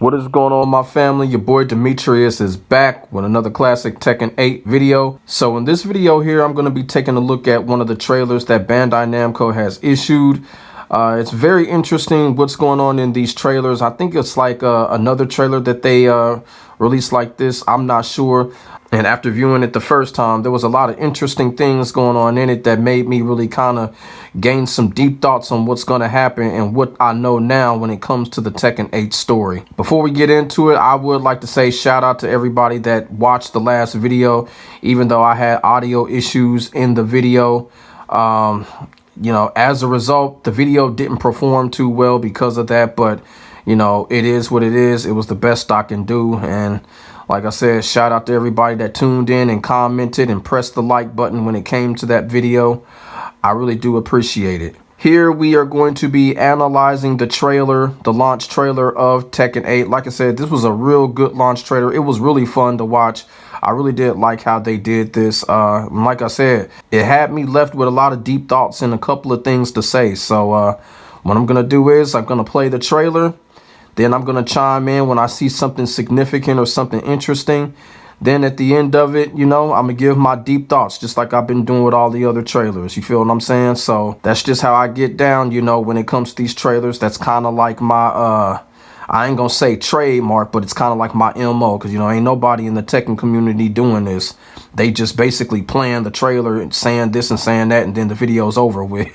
What is going on, my family? Your boy Demetrius is back with another classic Tekken 8 video. So in this video here, I'm going to be taking a look at one of the trailers that Bandai Namco has issued. It's very interesting what's going on in these trailers. I think it's like another trailer that they released like this. I'm not sure. And after viewing it the first time, there was a lot of interesting things going on in it that made me really kind of gain some deep thoughts on what's going to happen and what I know now when it comes to the Tekken 8 story. Before we get into it, I would like to say shout out to everybody that watched the last video, even though I had audio issues in the video. You know, as a result, the video didn't perform too well because of that, but you know, it is what it is. It was the best I can do. And like I said, shout out to everybody that tuned in and commented and pressed the like button when it came to that video. I really do appreciate it. Here we are going to be analyzing the trailer, the launch trailer of Tekken 8. Like I said, this was a real good launch trailer. It was really fun to watch. I really did like how they did this. Like I said, it had me left with a lot of deep thoughts and a couple of things to say. So what I'm going to do is I'm going to play the trailer. Then I'm going to chime in when I see something significant or something interesting. Then at the end of it, you know, I'm going to give my deep thoughts, just like I've been doing with all the other trailers. You feel what I'm saying? So that's just how I get down, you know, when it comes to these trailers. That's kind of like my, I ain't going to say trademark, but it's kind of like my MO. Because, you know, ain't nobody in the Tekken community doing this. They just basically playing the trailer and saying this and saying that, and then the video's over with.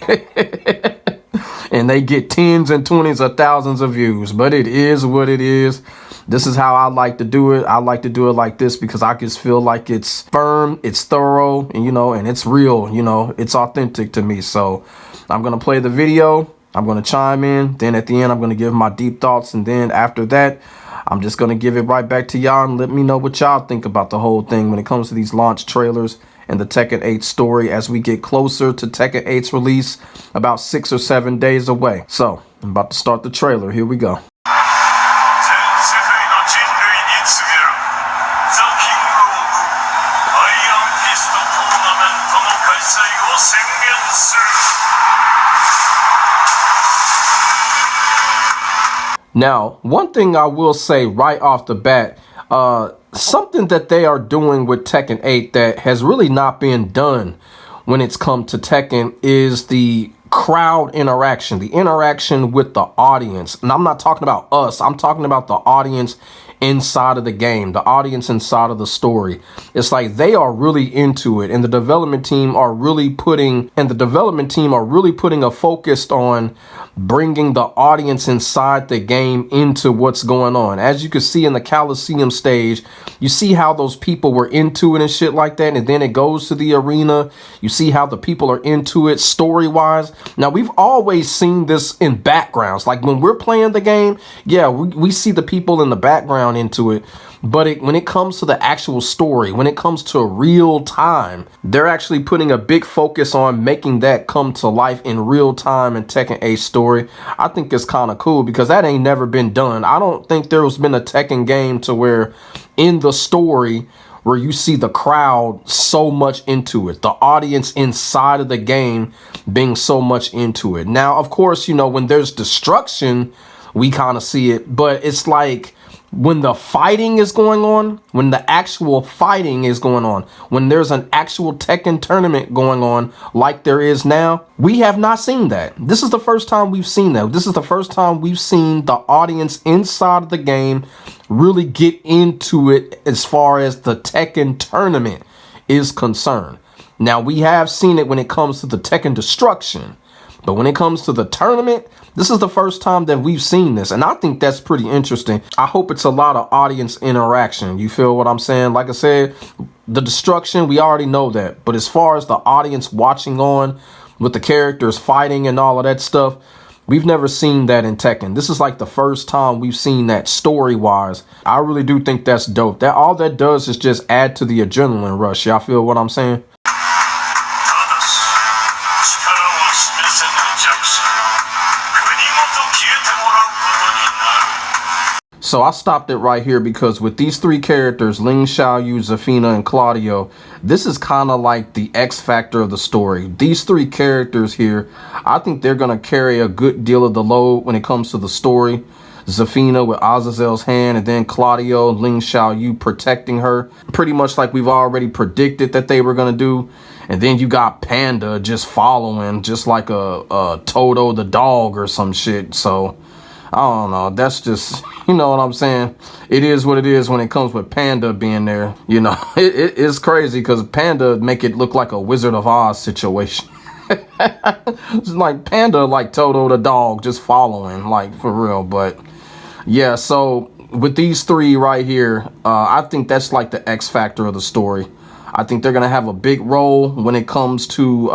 And they get tens and 20s of thousands of views. But it is what it is. This is how I like to do it. I like to do it like this because I just feel like it's firm, it's thorough, and you know, and it's real, you know, it's authentic to me. So I'm going to play the video. I'm going to chime in. Then at the end, I'm going to give my deep thoughts. And then after that, I'm just going to give it right back to y'all and let me know what y'all think about the whole thing when it comes to these launch trailers and the Tekken 8 story as we get closer to Tekken 8's release, about 6 or 7 days away. So I'm about to start the trailer. Here we go. Now, one thing I will say right off the bat, something that they are doing with Tekken 8 that has really not been done when it's come to Tekken is the crowd interaction, the interaction with the audience. And I'm not talking about us. I'm talking about the audience inside of the game, the audience inside of the story. It's like they are really into it, and the development team are really putting a focus on bringing the audience inside the game into what's going on. As you can see in the Coliseum stage, you see how those people were into it and shit like that, and then it goes to the arena. You see how the people are into it story-wise. Now, we've always seen this in backgrounds. Like when we're playing the game, yeah, we see the people in the background into it. But when it comes to the actual story, when it comes to real time, they're actually putting a big focus on making that come to life in real time in Tekken 8 story. I think it's kind of cool because that ain't never been done. I don't think there's been a Tekken game to where in the story where you see the crowd so much into it, the audience inside of the game being so much into it. Now, of course, you know, when there's destruction, we kind of see it, but it's like when the fighting is going on, when the actual fighting is going on, when there's an actual Tekken tournament going on like there is now, we have not seen that. This is the first time we've seen that. This is the first time we've seen the audience inside of the game really get into it as far as the Tekken tournament is concerned. Now, we have seen it when it comes to the Tekken destruction, but when it comes to the tournament, this is the first time that we've seen this, and I think that's pretty interesting. I hope it's a lot of audience interaction. You feel what I'm saying? Like I said, the destruction, we already know that. But as far as the audience watching on with the characters fighting and all of that stuff, we've never seen that in Tekken. This is like the first time we've seen that story-wise. I really do think that's dope. That all that does is just add to the adrenaline rush. Y'all feel what I'm saying? So I stopped it right here because with these three characters, Ling Xiaoyu, Zafina, and Claudio, this is kind of like the X factor of the story. These three characters here, I think they're going to carry a good deal of the load when it comes to the story. Zafina with Azazel's hand, and then Claudio, Ling Xiaoyu protecting her. Pretty much like we've already predicted that they were going to do. And then you got Panda just following, just like a Toto the dog or some shit. So, I don't know. That's just, you know what I'm saying? It is what it is when it comes with Panda being there. You know, it's crazy because Panda make it look like a Wizard of Oz situation. It's like Panda, like Toto the dog, just following, like, for real. But, yeah, so with these three right here, I think that's like the X factor of the story. I think they're going to have a big role when it comes to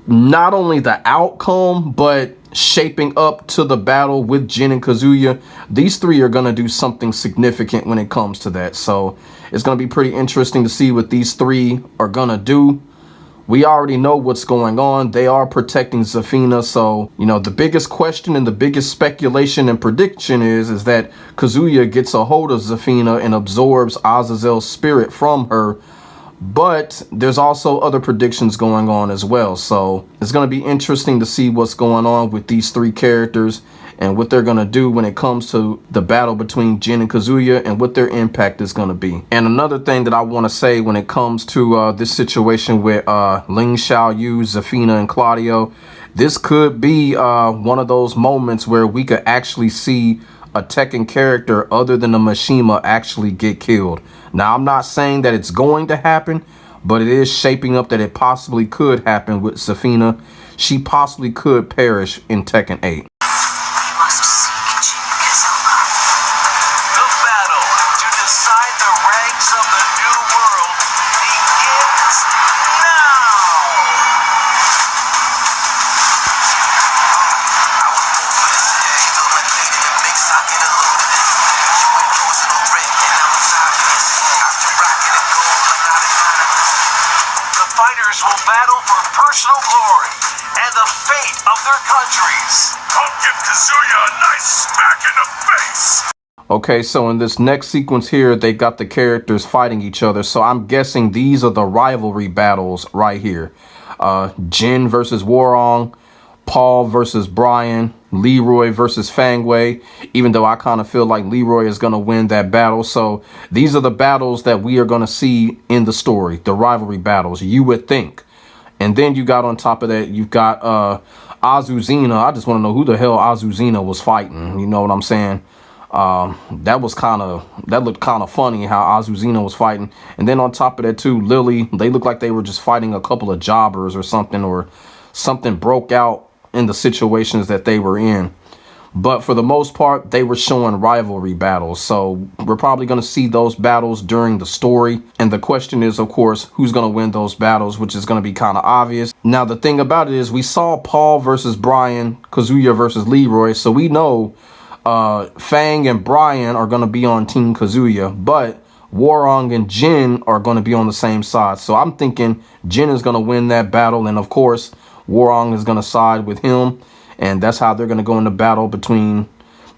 not only the outcome, but shaping up to the battle with Jin and Kazuya. These three are going to do something significant when it comes to that. So it's going to be pretty interesting to see what these three are going to do. We already know what's going on. They are protecting Zafina. So, you know, the biggest question and the biggest speculation and prediction is that Kazuya gets a hold of Zafina and absorbs Azazel's spirit from her. But there's also other predictions going on as well. So it's going to be interesting to see what's going on with these three characters and what they're going to do when it comes to the battle between Jin and Kazuya and what their impact is going to be. And another thing that I want to say when it comes to this situation with Ling Xiaoyu, Zafina, and Claudio, this could be one of those moments where we could actually see a Tekken character other than the Mishima actually get killed. Now, I'm not saying that it's going to happen, but it is shaping up that it possibly could happen with Zafina. She possibly could perish in Tekken 8. Will battle for personal glory and the fate of their countries. Come give Kazuya a nice smack in the face. Okay, so in this next sequence here, they got the characters fighting each other. So I'm guessing these are the rivalry battles right here. Jin versus Warong, Paul versus Brian, Leroy versus Fangway, even though I kind of feel like Leroy is going to win that battle. So these are the battles that we are going to see in the story, the rivalry battles, you would think. And then you got on top of that, you've got Azuzina. I just want to know who the hell Azuzina was fighting. You know what I'm saying? That looked kind of funny how Azuzina was fighting. And then on top of that too, Lily, they looked like they were just fighting a couple of jobbers or something broke out in the situations that they were in. But for the most part, they were showing rivalry battles. So we're probably going to see those battles during the story. And the question is, of course, who's going to win those battles, which is going to be kind of obvious. Now, the thing about it is we saw Paul versus Brian, Kazuya versus Leroy. So we know Fang and Brian are going to be on Team Kazuya. But Warong and Jin are going to be on the same side. So I'm thinking Jin is going to win that battle. And of course, Warong is going to side with him. And that's how they're going to go into battle between,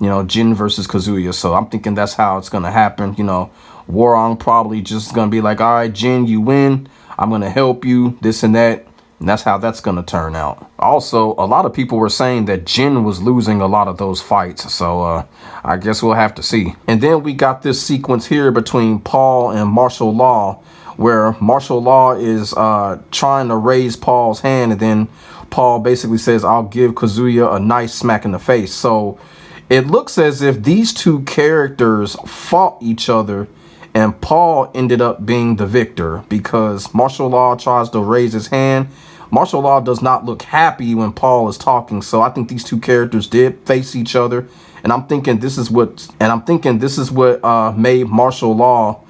you know, Jin versus Kazuya. So I'm thinking that's how it's going to happen. You know, Warong probably just going to be like, all right, Jin, you win. I'm going to help you, this and that. And that's how that's going to turn out. Also, a lot of people were saying that Jin was losing a lot of those fights. So I guess we'll have to see. And then we got this sequence here between Paul and Martial Law, where Martial Law is trying to raise Paul's hand, and then Paul basically says, I'll give Kazuya a nice smack in the face. So it looks as if these two characters fought each other and Paul ended up being the victor because Martial Law tries to raise his hand. Martial Law does not look happy when Paul is talking. So I think these two characters did face each other. And I'm thinking this is what made Martial Law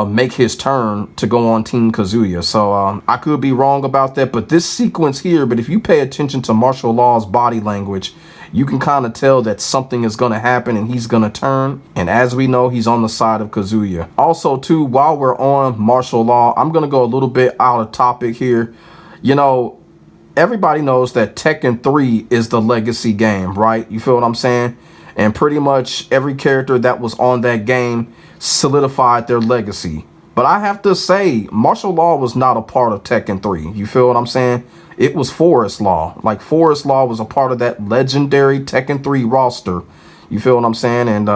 make his turn to go on Team Kazuya. So I could be wrong about that, but this sequence here, but if you pay attention to Martial Law's body language, you can kind of tell that something is going to happen and he's going to turn. And as we know, he's on the side of Kazuya. Also, too, while we're on Martial Law, I'm going to go a little bit out of topic here. You know, everybody knows that Tekken 3 is the legacy game, right? You feel what I'm saying? And pretty much every character that was on that game solidified their legacy. But I have to say, Martial Law was not a part of Tekken 3. You feel what I'm saying? It was Forest Law. Like, Forest Law was a part of that legendary Tekken 3 roster. You feel what I'm saying? And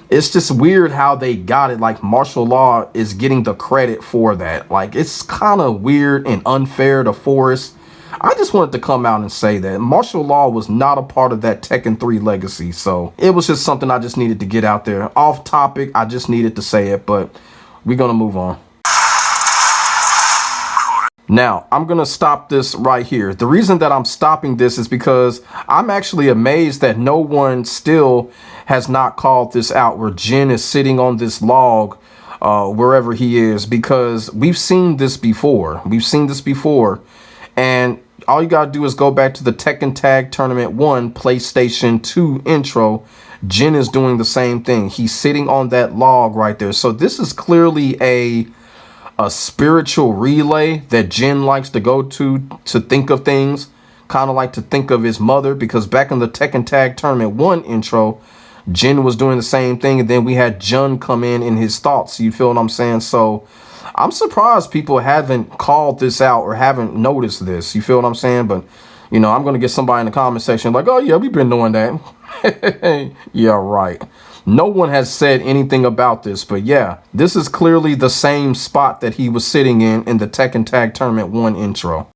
it's just weird how they got it. Like, martial law is getting the credit for that. Like, it's kind of weird and unfair to Forrest. I just wanted to come out and say that martial law was not a part of that Tekken 3 legacy. So it was just something I just needed to get out there. Off topic, I just needed to say it, but we're going to move on. Now, I'm going to stop this right here. The reason that I'm stopping this is because I'm actually amazed that no one still has not called this out, where Jin is sitting on this log wherever he is, because we've seen this before. We've seen this before. And all you got to do is go back to the Tekken Tag Tournament 1 PlayStation 2 intro. Jin is doing the same thing. He's sitting on that log right there. So this is clearly a spiritual relay that Jin likes to go to think of things, kind of like to think of his mother, because back in the Tekken Tag Tournament 1 intro, Jin was doing the same thing, and then we had Jun come in his thoughts. You feel what I'm saying? So I'm surprised people haven't called this out or haven't noticed this. You feel what I'm saying? But, you know, I'm going to get somebody in the comment section like, oh, yeah, we've been doing that. Yeah, right. No one has said anything about this, but yeah, this is clearly the same spot that he was sitting in the Tekken Tag Tournament 1 intro.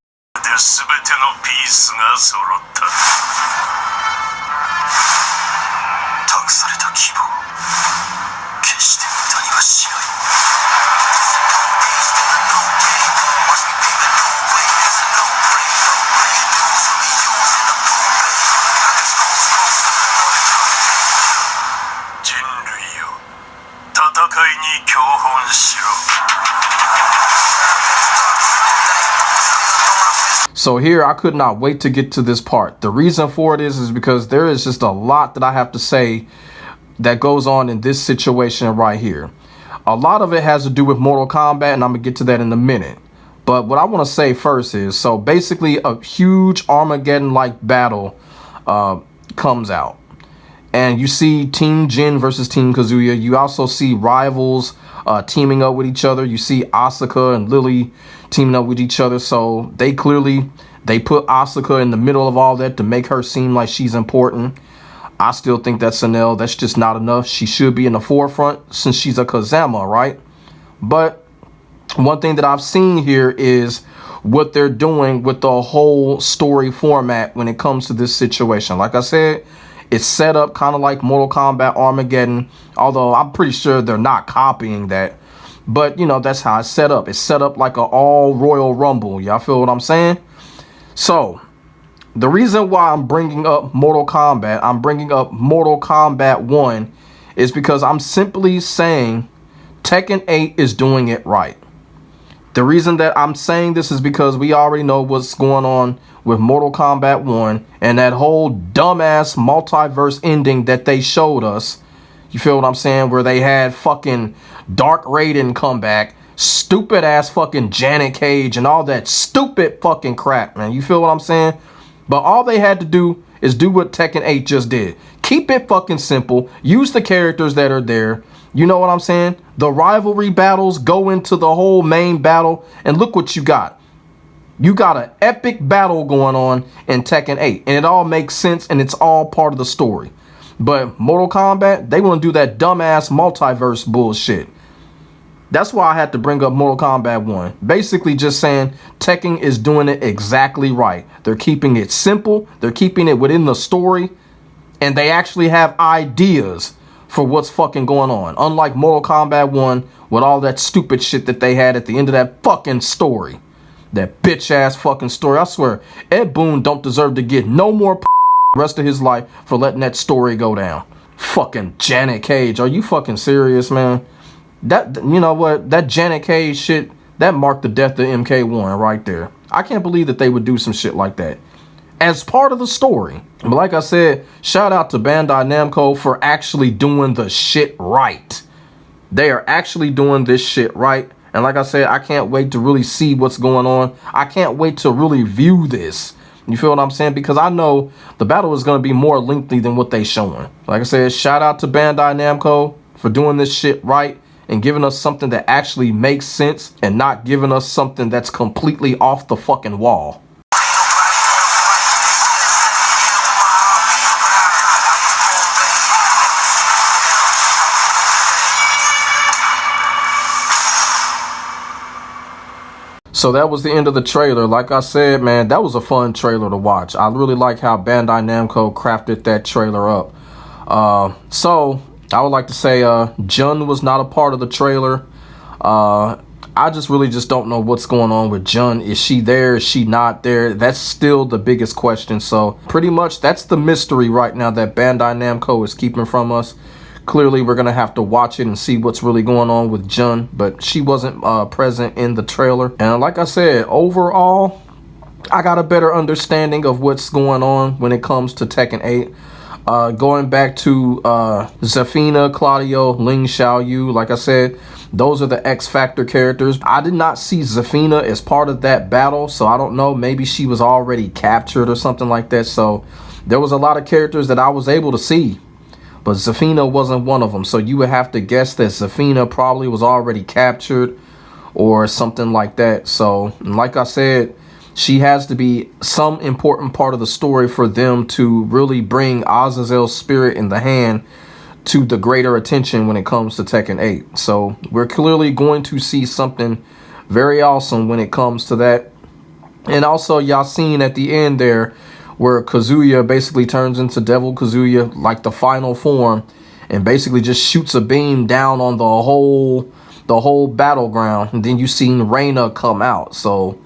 So here, I could not wait to get to this part. The reason for it is because there is just a lot that I have to say that goes on in this situation right here. A lot of it has to do with Mortal Kombat, and I'm gonna get to that in a minute. But what I want to say first is, so basically a huge Armageddon-like battle comes out. And you see Team Jin versus Team Kazuya. You also see rivals teaming up with each other. You see Asuka and Lily teaming up with each other. So they put Asuka in the middle of all that to make her seem like she's important. I still think that's an L. That's just not enough. She should be in the forefront since she's a Kazama, right? But one thing that I've seen here is what they're doing with the whole story format when it comes to this situation. Like I said, it's set up kind of like Mortal Kombat Armageddon, although I'm pretty sure they're not copying that. But, you know, that's how it's set up. It's set up like an all Royal Rumble. Y'all feel what I'm saying? So, the reason why I'm bringing up Mortal Kombat 1, is because I'm simply saying Tekken 8 is doing it right. The reason that I'm saying this is because we already know what's going on with Mortal Kombat 1 and that whole dumbass multiverse ending that they showed us. You feel what I'm saying? Where they had fucking Dark Raiden come back, stupid ass fucking Janet Cage and all that stupid fucking crap, man. You feel what I'm saying? But all they had to do is do what Tekken 8 just did. Keep it fucking simple. Use the characters that are there. You know what I'm saying? The rivalry battles go into the whole main battle, and look what you got. You got an epic battle going on in Tekken 8, and it all makes sense, and it's all part of the story. But Mortal Kombat, they want to do that dumbass multiverse bullshit. That's why I had to bring up Mortal Kombat 1. Basically just saying Tekken is doing it exactly right. They're keeping it simple. They're keeping it within the story. And they actually have ideas for what's fucking going on. Unlike Mortal Kombat 1 with all that stupid shit that they had at the end of that fucking story. That bitch ass fucking story. I swear, Ed Boon don't deserve to get no more rest of his life for letting that story go down. Fucking Janet Cage. Are you fucking serious, man? That, you know what? That Janet Cage shit, that marked the death of MK1 right there. I can't believe that they would do some shit like that as part of the story. But like I said, shout out to Bandai Namco for actually doing the shit right. They are actually doing this shit right. And like I said, I can't wait to really see what's going on. I can't wait to really view this. You feel what I'm saying? Because I know the battle is going to be more lengthy than what they showing. Like I said, shout out to Bandai Namco for doing this shit right and giving us something that actually makes sense and not giving us something that's completely off the fucking wall. So that was the end of the trailer. Like I said, man, that was a fun trailer to watch. I really like how Bandai Namco crafted that trailer up. So I would like to say Jun was not a part of the trailer. I just really don't know what's going on with Jun. Is she there? Is she not there? That's still the biggest question. So pretty much that's the mystery right now that Bandai Namco is keeping from us. Clearly, we're going to have to watch it and see what's really going on with Jun. But she wasn't present in the trailer. And like I said, overall, I got a better understanding of what's going on when it comes to Tekken 8. Going back to Zafina, Claudio, Ling Xiaoyu, like I said, those are the X Factor characters. I did not see Zafina as part of that battle, so I don't know. Maybe she was already captured or something like that. So there was a lot of characters that I was able to see, but Zafina wasn't one of them. So you would have to guess that Zafina probably was already captured or something like that. So like I said, she has to be some important part of the story for them to really bring Azazel's spirit in the hand to the greater attention when it comes to Tekken 8. So we're clearly going to see something very awesome when it comes to that. And also, y'all seen at the end there where Kazuya basically turns into Devil Kazuya, like the final form, and basically just shoots a beam down on the whole battleground. And then you seen Reina come out. So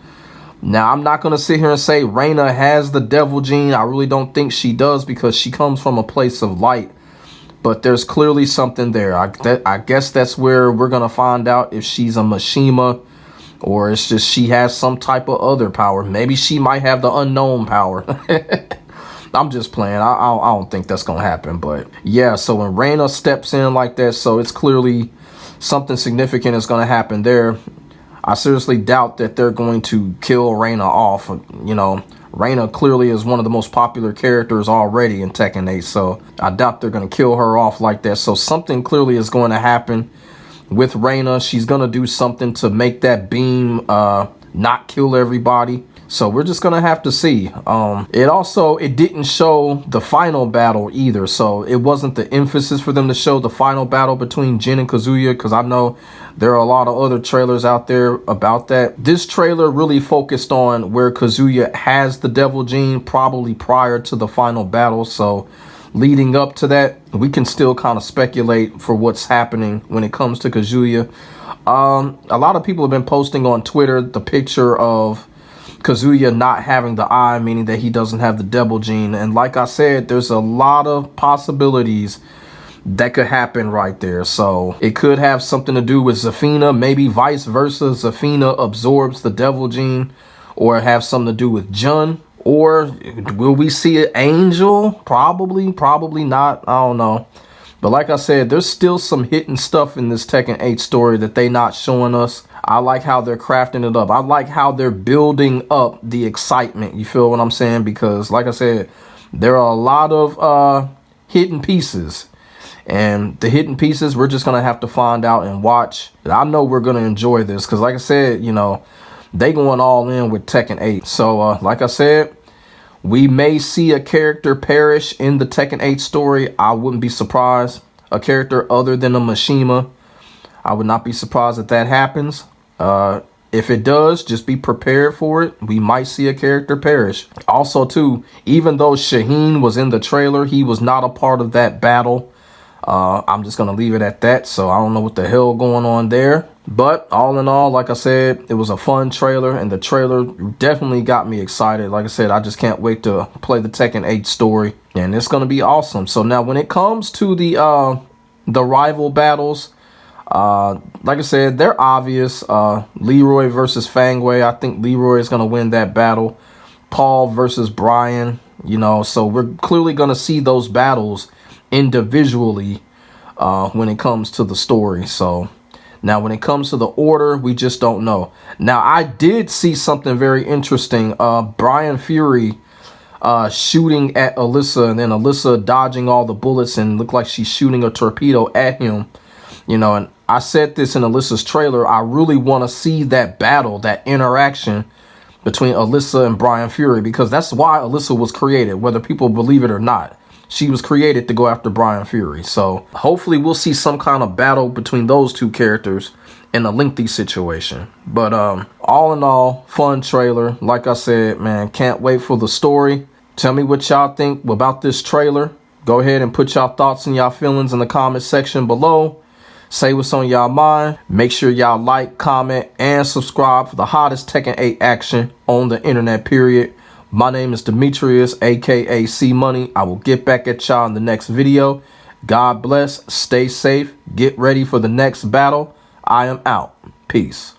now, I'm not going to sit here and say Reina has the devil gene. I really don't think she does, because she comes from a place of light. But there's clearly something there. I guess that's where we're going to find out if she's a Mishima, or it's just she has some type of other power. Maybe she might have the unknown power. I'm just playing. I don't think that's going to happen. But yeah, so when Reina steps in like that, so it's clearly something significant is going to happen there. I seriously doubt that they're going to kill Reina off. You know, Reina clearly is one of the most popular characters already in Tekken 8, so I doubt they're going to kill her off like that. So something clearly is going to happen with Reina. She's going to do something to make that beam not kill everybody. So we're just going to have to see. It didn't show the final battle either. So it wasn't the emphasis for them to show the final battle between Jin and Kazuya, because I know there are a lot of other trailers out there about that. This trailer really focused on where Kazuya has the devil gene, probably prior to the final battle. So leading up to that, we can still kind of speculate for what's happening when it comes to Kazuya. A lot of people have been posting on Twitter the picture of Kazuya not having the eye, meaning that he doesn't have the devil gene. And like I said, there's a lot of possibilities that could happen right there. So it could have something to do with Zafina, maybe vice versa. Zafina absorbs the devil gene, or have something to do with Jun. Or will we see an angel? Probably not. I don't know. But like I said, there's still some hidden stuff in this Tekken 8 story that they not showing us. I like how they're crafting it up. I like how they're building up the excitement. You feel what I'm saying? Because like I said, there are a lot of hidden pieces. And the hidden pieces, we're just going to have to find out and watch. I know we're going to enjoy this, because like I said, you know, they going all in with Tekken 8. So like I said, we may see a character perish in the Tekken 8 story. I wouldn't be surprised. A character other than a Mishima. I would not be surprised if that happens. If it does, just be prepared for it. We might see a character perish. Also, too, even though Shaheen was in the trailer, he was not a part of that battle. I'm just going to leave it at that. So I don't know what the hell going on there. But all in all, like I said, it was a fun trailer, and the trailer definitely got me excited. Like I said, I just can't wait to play the Tekken 8 story, and it's going to be awesome. So now when it comes to the rival battles, like I said, they're obvious. Leroy versus Fangway. I think Leroy is going to win that battle. Paul versus Brian, you know, so we're clearly going to see those battles individually when it comes to the story. So now when it comes to the order, we just don't know. Now I did see something very interesting. Brian Fury shooting at Alyssa, and then Alyssa dodging all the bullets and looked like she's shooting a torpedo at him. You know, and I said this in Alyssa's trailer. I really want to see that battle, that interaction between Alyssa and Brian Fury, because that's why Alyssa was created, whether people believe it or not. she was created to go after Brian Fury. So hopefully we'll see some kind of battle between those two characters in a lengthy situation. But all in all, fun trailer. Like I said, man, can't wait for the story. Tell me what y'all think about this trailer. Go ahead and put y'all thoughts and y'all feelings in the comment section below. Say what's on y'all mind. Make sure y'all like, comment, and subscribe for the hottest Tekken 8 action on the internet, period. My name is Demetrius, aka C Money. I will get back at y'all in the next video. God bless. Stay safe. Get ready for the next battle. I am out. Peace.